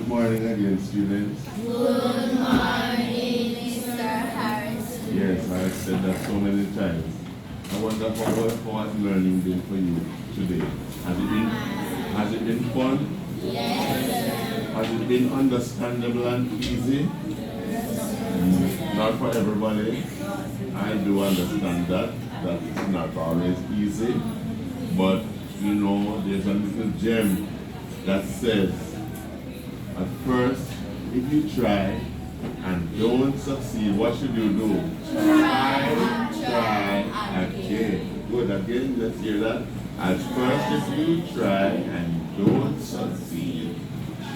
Good morning again, students. Good morning, Mr. Harris. Yes, I've said that so many times. I wonder what learning been for you today. Has it been fun? Yes. Has it been understandable and easy? Not for everybody. I do understand that it's not always easy. But you know, there's a little gem that says, at first, if you try and don't succeed, what should you do? Try again. Good, again, let's hear that. At first, if you try and don't succeed,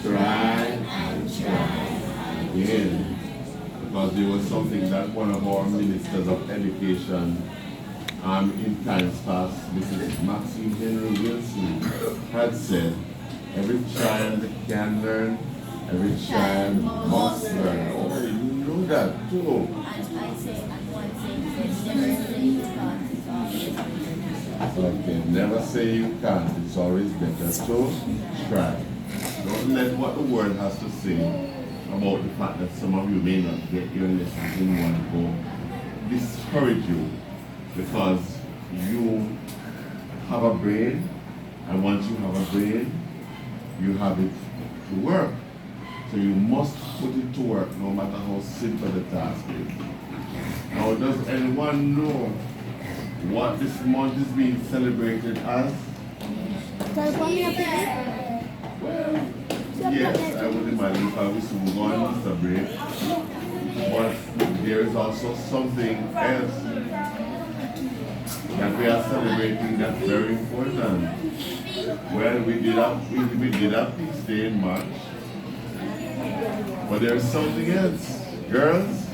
try and try again. Because there was something that one of our ministers of education in times past, Mrs. Maxine Henry Wilson, had said, every child can learn, every child must learn. Oh, you know that too. And I say, and one thing, never say you can't, it's always better. Okay, never say you can't, it's always better to try. Don't let what the world has to say about the fact that some of you may not get your lessons in one go discourage you, because you have a brain, and once you have a brain, you have it to work. So you must put it to work no matter how simple the task is. Now, does anyone know what this month is being celebrated as? Well, yes, I would imagine because we soon go on Easter break. But there is also something else that we are celebrating that's very important. Well, we did a peace day in March. But there's something else. Girls,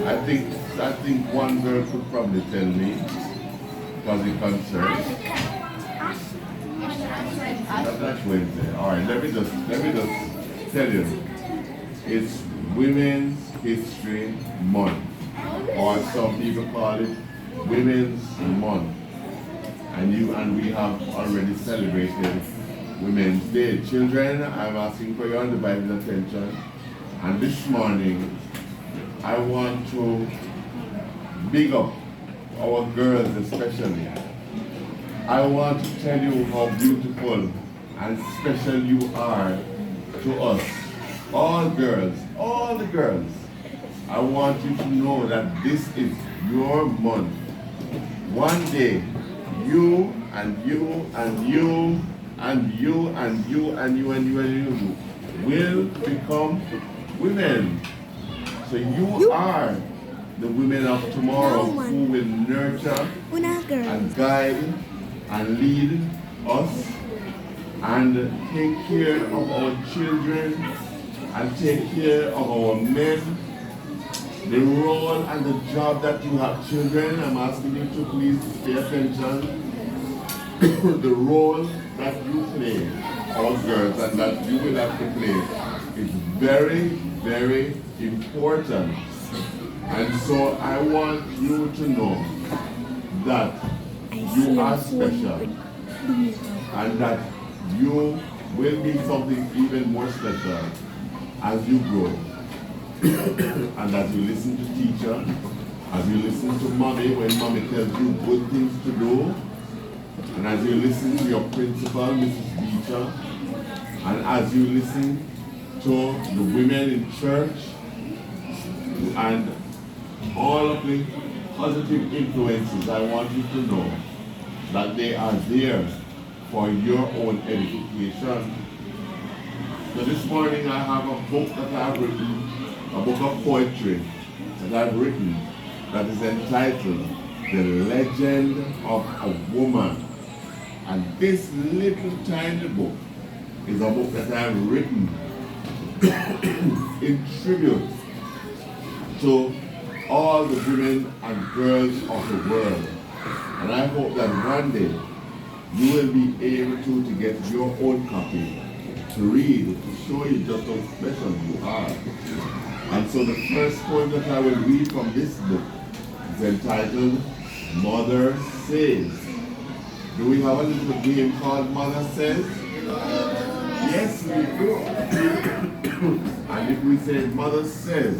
I think one girl could probably tell me, because it concerns. That's Wednesday. Alright, let me just tell you. It's Women's History Month. Or some people call it Women's Month. And we have already celebrated Women's Day. Children, I'm asking for your undivided attention. And this morning, I want to big up our girls especially. I want to tell you how beautiful and special you are to us. All girls, all the girls. I want you to know that this is your month. One day, you and you and you and you and you and you and you and you will become women. So you are the women of tomorrow who will nurture and guide and lead us and take care of our children and take care of our men. The role and the job that you have, children, I'm asking you to please pay attention. The role that you play, all girls, and that you will have to play is very, very important. And so I want you to know that you are special and that you will be something even more special as you grow. And as you listen to teacher, as you listen to mommy when mommy tells you good things to do, and as you listen to your principal, Mrs. Beecher, and as you listen to the women in church, and all of the positive influences, I want you to know that they are there for your own edification. So this morning I have a book that I've written, a book of poetry that I've written that is entitled The Legend of a Woman. And this little tiny book is a book that I've written in tribute to all the women and girls of the world. And I hope that one day you will be able to get your own copy to read, to show you just how special you are. And so the first poem that I will read from this book is entitled Mother Says. Do we have a little game called Mother Says? Yes, we do. And if we say mother says,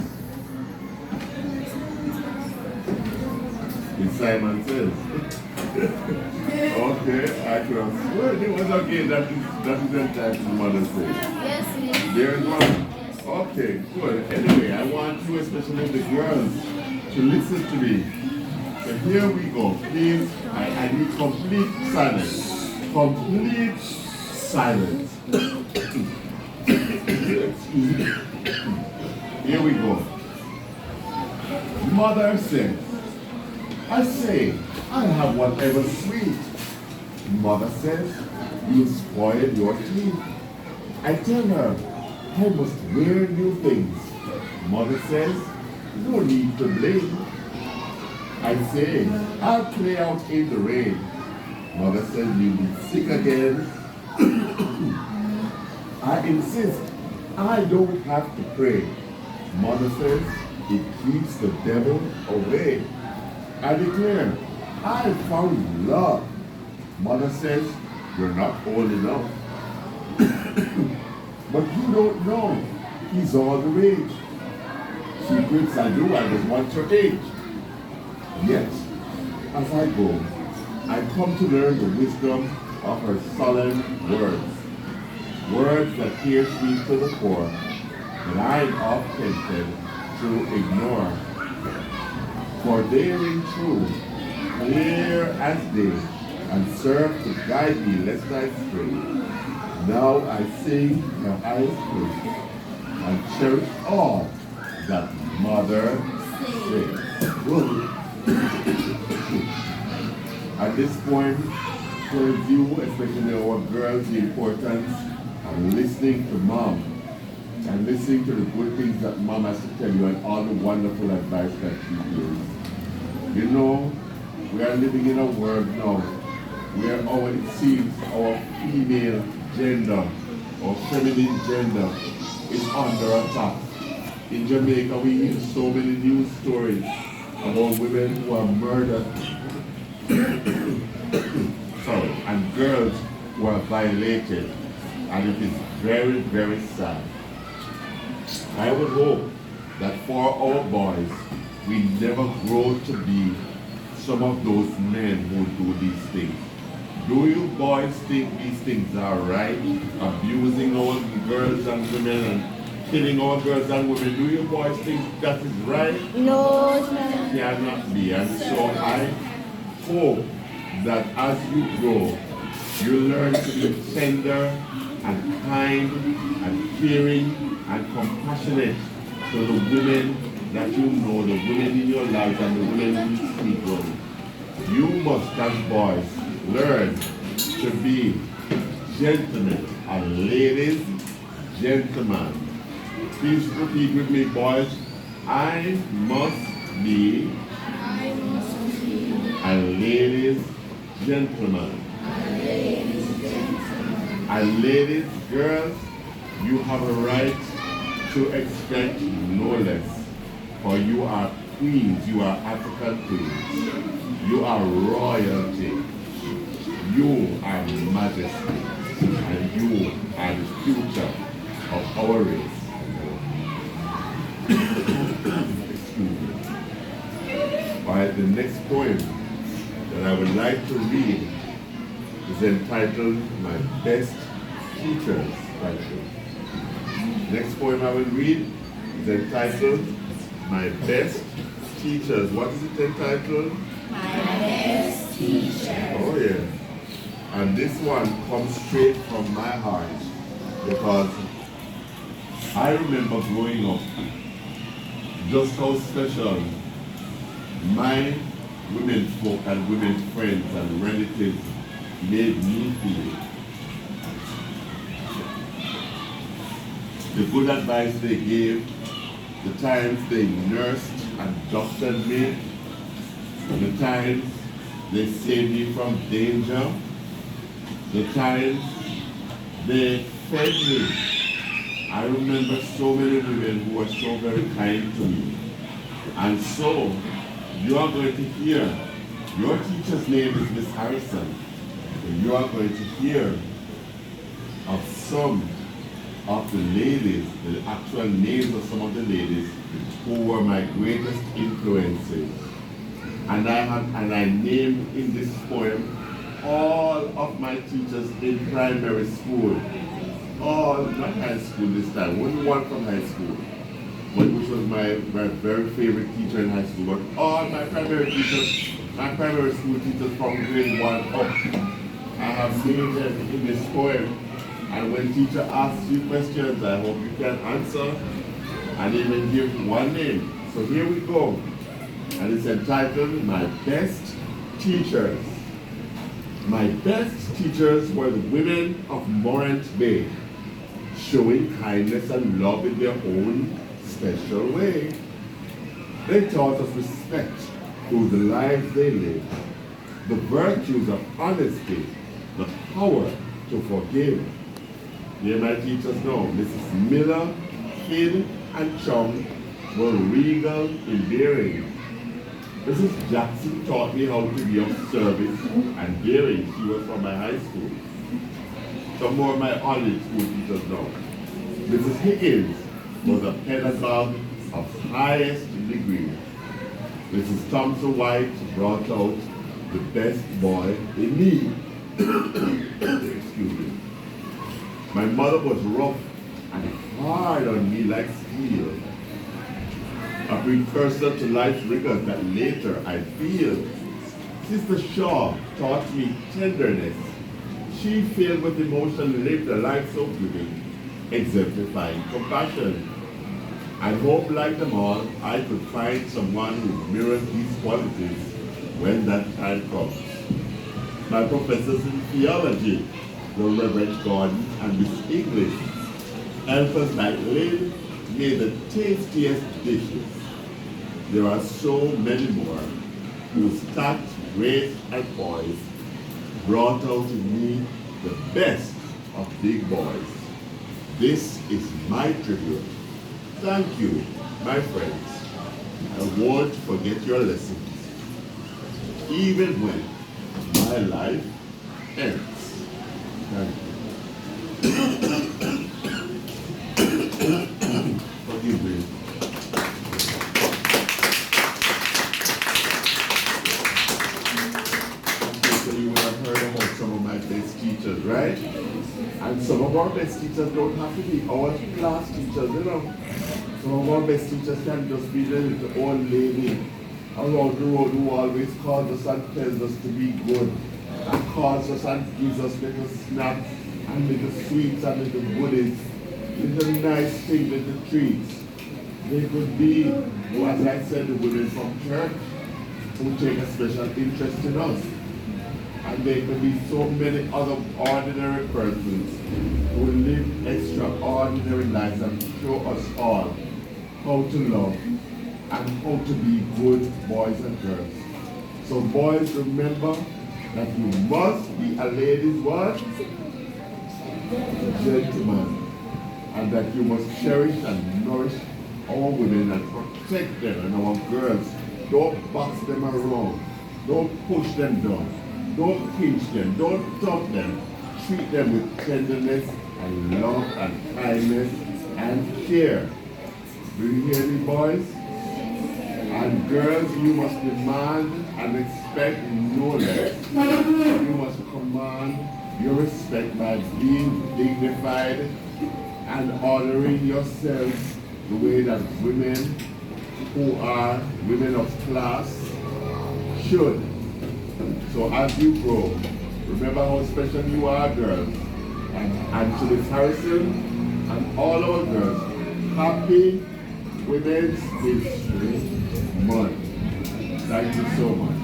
it's Simon says. Okay, I cross. Well, it was okay. That is entitled mother says. Yes, it is. There's one. Okay, good. Anyway, I want you, especially the girls, to listen to me. So here we go. Please, I need complete silence. Complete silence. Excuse me. Here we go. Mother says, I say, I have whatever sweet. Mother says, you spoil your teeth. I tell her, I must wear new things. Mother says, no need to blame. I say, I'll play out in the rain. Mother says, you'll be sick again. I insist, I don't have to pray. Mother says, it keeps the devil away. I declare, I found love. Mother says, you're not old enough. But you don't know, he's all the rage. Secrets I do, I just want your age. Yet, as I go, I come to learn the wisdom of her solemn words. Words that pierce me to the core, that I'm oft tempted to ignore. For they ring true, clear as day, and serve to guide me lest I stray. Now I sing my eyes closed, and cherish all that mother says. At this point, for you, especially our girls, the importance of listening to mom and listening to the good things that mom has to tell you and all the wonderful advice that she gives. You know, we are living in a world now where it seems our female gender or feminine gender is under attack. In Jamaica, we hear so many news stories about women who are murdered and girls who are violated, and it is very, very sad. I would hope that for our boys, we never grow to be some of those men who do these things. Do you boys think these things are right? Abusing our girls and women and killing our girls and women. Do you boys think that is right? No, it's It cannot be. And so I hope that as you grow, you learn to be tender and kind and caring and compassionate to the women that you know, the women in your life and the women you speak with. You must, as boys, learn to be gentlemen and ladies, gentlemen. Please repeat with me, boys. I must be a ladies, gentlemen. And ladies, girls, you have a right to expect no less. For you are queens, you are African queens. You are royalty. You are majesty. And you are the future of our race. Excuse me. Alright, the next poem that I would like to read is entitled My Best Teachers. Next poem I will read is entitled My Best Teachers. What is it entitled? My Best Teacher. Oh yeah. And this one comes straight from my heart because I remember growing up just how special my women folk and women friends and relatives made me feel. The good advice they gave, the times they nursed and doctored me, the times they saved me from danger, the times they fed me. I remember so many women who were so very kind to me. And so, you are going to hear, your teacher's name is Miss Harrison, and you are going to hear of some of the ladies, the actual names of some of the ladies who were my greatest influences. And I name in this poem all of my teachers in primary school. All, not high school this time, only one from high school, but which was my very favorite teacher in high school. But all my primary teachers, my primary school teachers from grade 1 up, I have named them in this poem. And when teacher asks you questions, I hope you can answer and even give one name. So here we go. And it's entitled, My Best Teachers. My best teachers were the women of Morant Bay, showing kindness and love in their own special way. They taught us respect through the lives they lived, the virtues of honesty, the power to forgive. Here my teachers know, Mrs. Miller, Kidd, and Chung were regal in bearing. Mrs. Jackson taught me how to be of service and daring. She was from my high school. Some more of my early school teachers know. Mrs. Higgins was a pedagogue of highest degree. Mrs. Thompson White brought out the best boy in me. Excuse me. My mother was rough and hard on me like steel, a precursor to life's rigors that later I feel. Sister Shaw taught me tenderness. She, filled with emotion, lived a life so giving, exemplifying compassion. I hope, like them all, I could find someone who mirrors these qualities when that time comes. My professors in theology, the Reverend Gordon and Miss English, helpers like Lynn, made the tastiest dishes. There are so many more whose tact, grace, and poise brought out in me the best of big boys. This is my tribute. Thank you, my friends. I won't forget your lessons, even when my life ends. Thank you. Forgive me. So you would have heard about some of my best teachers, right? And some of our best teachers don't have to be our class teachers, you know. Some of our best teachers can just be the little old lady around the road who always calls us and tells us to be good, and calls us and gives us little snacks and little sweets and little goodies, little nice things, little treats. They could be, as I said, the women from church who take a special interest in us. And there could be so many other ordinary persons who live extraordinary lives and show us all how to love and how to be good boys and girls. So boys, remember that you must be a lady's what? Gentleman. And that you must cherish and nourish our women and protect them and our girls. Don't box them around. Don't push them down. Don't pinch them. Don't dump them. Treat them with tenderness and love and kindness and care. Do you hear me, boys? And girls, you must demand and expect no less. You must command your respect by being dignified and honoring yourselves the way that women who are women of class should. So as you grow, remember how special you are, girls. And to Miss Harrison and all our girls, happy Women's History Month. Thank you so much.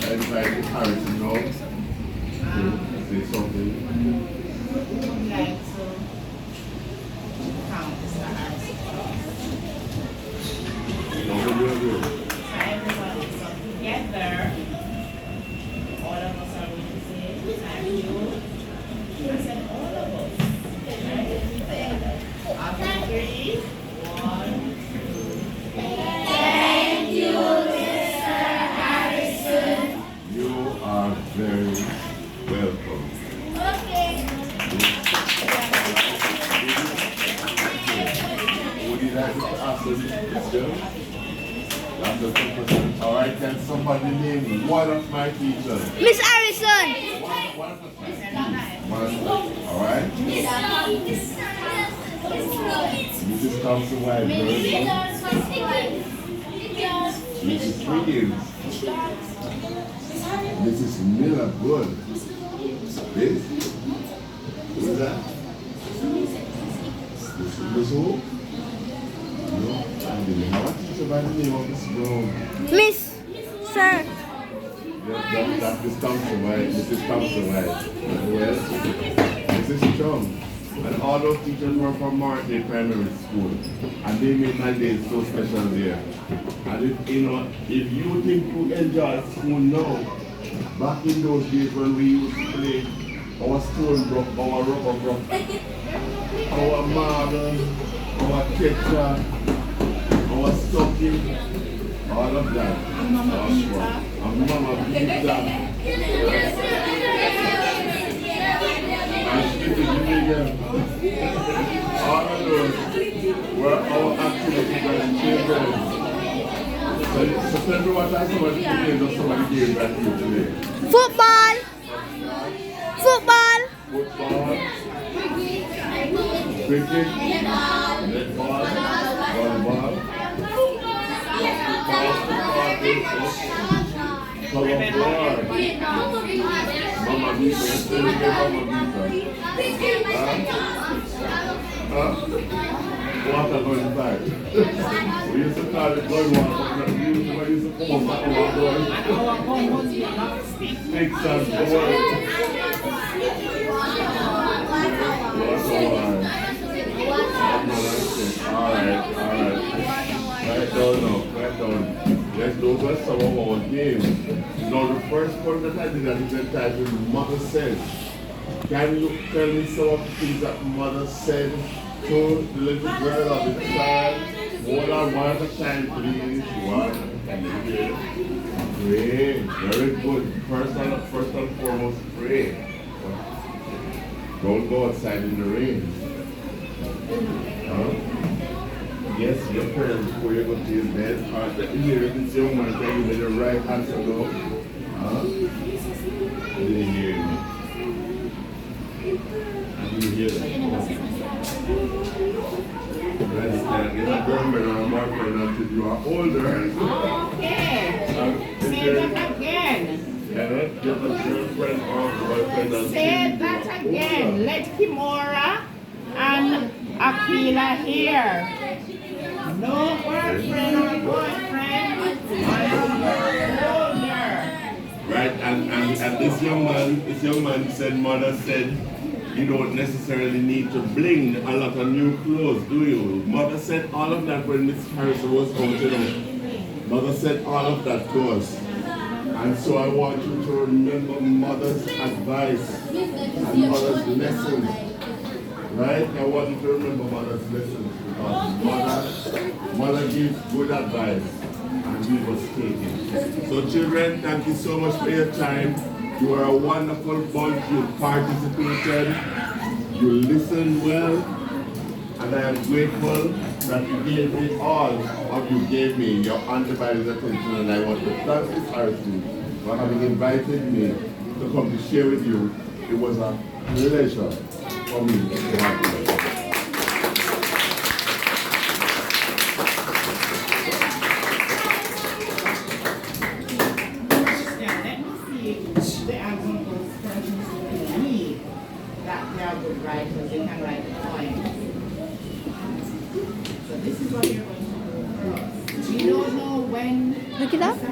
I invite Miss Harrison now to say something. Would like to count the stars. So everyone is up together. All of us are going to say thank you. I said all of us. Right? After 3, 1, 2. Thank you, Mr. the 2%. All right, can somebody name one of my teachers? Miss Harrison. One of my all right. Mrs. Thompson White, Mrs. Higgins, Mrs. Miller, good. This? Who is that? Miss who? No, I didn't know. What teacher by the name of Miss Brown? Miss, sir. That's Miss Thompson White, Mrs. Thompson White. Who else? Mrs. Strong. And all those teachers were from Lyssons Primary School. And they made my day so special there. And if you think you enjoy school now, back in those days when we used to play our stone block, our rubber block, our marble, our tetra, our stocking, all of that. And Mama Vita. All of those were our activities as children. So tell me what I saw when somebody gave back to you today. Football. Football. Football, cricket, netball, volleyball, colorboard, Mama Vita, water going back. We used to call it going water, but we used to come back on sticks and boards. Alright. Right down. Let's go over some of our games. Now the first one that I did that is entitled Mother Said. Can you tell me some of the things that Mother said to the little girl or the child? Hold on one at a time, please. One. Can you hear it? Pray. Very good. First and foremost, pray. Don't go outside in the rain. Huh? Yes, your parents before you go to your bed. Here, if it's young man, tell you with your right hand to go. Huh? I didn't hear you. I didn't hear that. Right, you can't get a girlfriend or a boyfriend until you are older. Okay. Say that again. Cannot get a girlfriend or boyfriend until Say that again. Let Kimora and Akila hear. No girlfriend or boyfriend until you're older. Right, and this young man said, Mother said, you don't necessarily need to bling a lot of new clothes, do you? Mother said all of that when Miss Harrison was out. Mother said all of that to us. And so I want you to remember Mother's advice and Mother's lessons. Right? I want you to remember Mother's lessons because Mother gives good advice and we must take it. So children, thank you so much for your time. You are a wonderful bunch. You participated. You listened well. And I am grateful that you gave me all of you gave me your undivided attention. And I want to thank Miss Harrison for having invited me to come to share with you. It was a pleasure for me to have you. Right, so you can write the point. So this is what you're going to do first. You don't know when Look it up. Mr.